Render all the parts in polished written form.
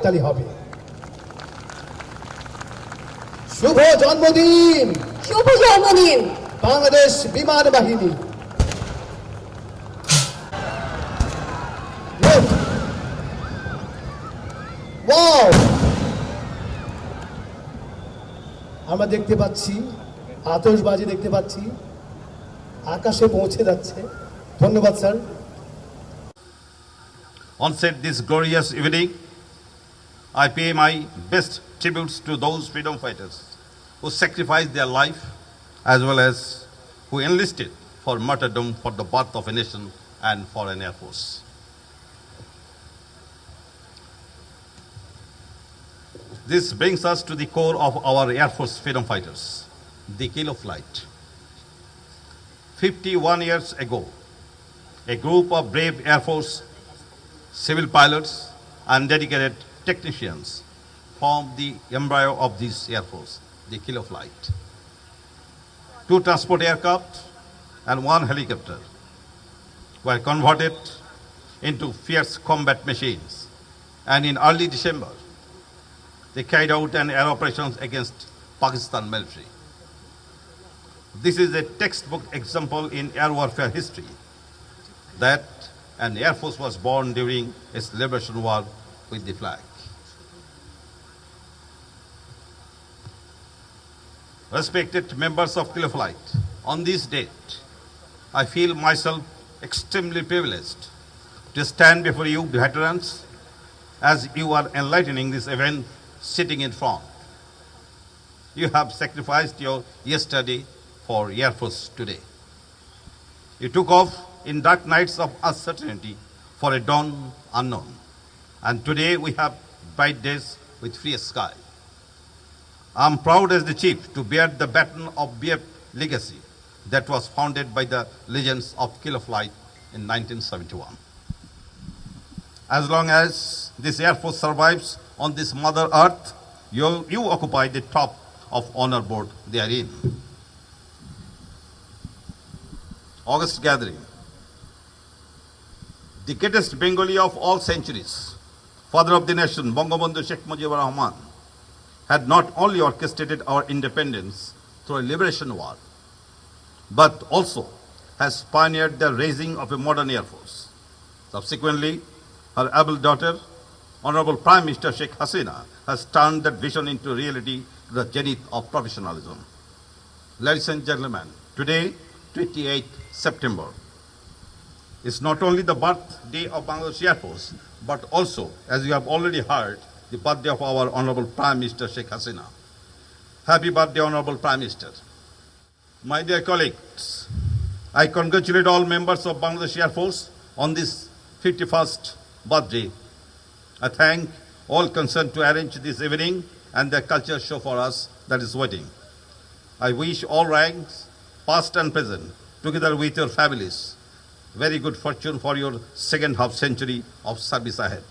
তালি হবে। শুভ জন্মদিন, শুভ জন্মদিন বাংলাদেশ বিমান বাহিনী। ওয়াও, আমরা দেখতে পাচ্ছি আতশবাজি, দেখতে পাচ্ছি আকাশে পৌঁছে যাচ্ছে। ধন্যবাদ sir. On set this glorious evening, I pay my best tributes to those freedom fighters who sacrificed their life as well as who enlisted for martyrdom for the birth of a nation and for an air force. This brings us to the core of our Air Force freedom fighters, the kill of flight. 51 years ago, a group of brave Air Force civil pilots and dedicated technicians formed the embryo of this Air Force, the Kill of Flight. 2 transport aircraft and 1 helicopter were converted into fierce combat machines, and in early December, they carried out an air operations against Pakistan military. This is a textbook example in air warfare history that an Air Force was born during its liberation war with the flag. Respected members of Kill of Flight, on this date, I feel myself extremely privileged to stand before you veterans as you are enlightening this event sitting in front. You have sacrificed your yesterday for Air Force today. You took off in dark nights of uncertainty for a dawn unknown. And today we have bright days with free sky. I'm proud as the chief to bear the baton of BF legacy that was founded by the legends of Kill of Flight in 1971. As long as this Air Force survives on this Mother Earth, you occupy the top of honor board therein. August gathering. The greatest Bengali of all centuries, father of the nation, Bangabandhu Sheikh Mujibur Rahman, had not only orchestrated our independence through a liberation war, but also has pioneered the raising of a modern Air Force. Subsequently, her able daughter, Honorable Prime Minister Sheikh Hasina, has turned that vision into reality to the zenith of professionalism. Ladies and gentlemen, today, 28th September, is not only the birthday of Bangladesh Air Force, but also, as you have already heard, the birthday of our Honorable Prime Minister Sheikh Hasina. Happy birthday, Honorable Prime Minister. My dear colleagues, I congratulate all members of Bangladesh Air Force on this 51st birthday. I thank all concerned to arrange this evening and the culture show for us that is waiting. I wish all ranks, past and present, together with your families, very good fortune for your second half century of service ahead.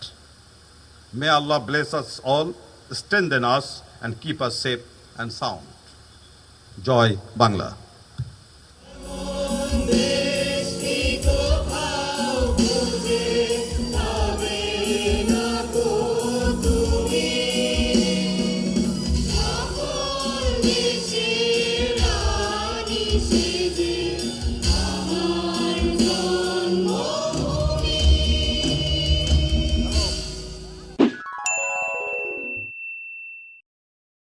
May Allah bless us all, strengthen us, and keep us safe and sound. Joy Bangla.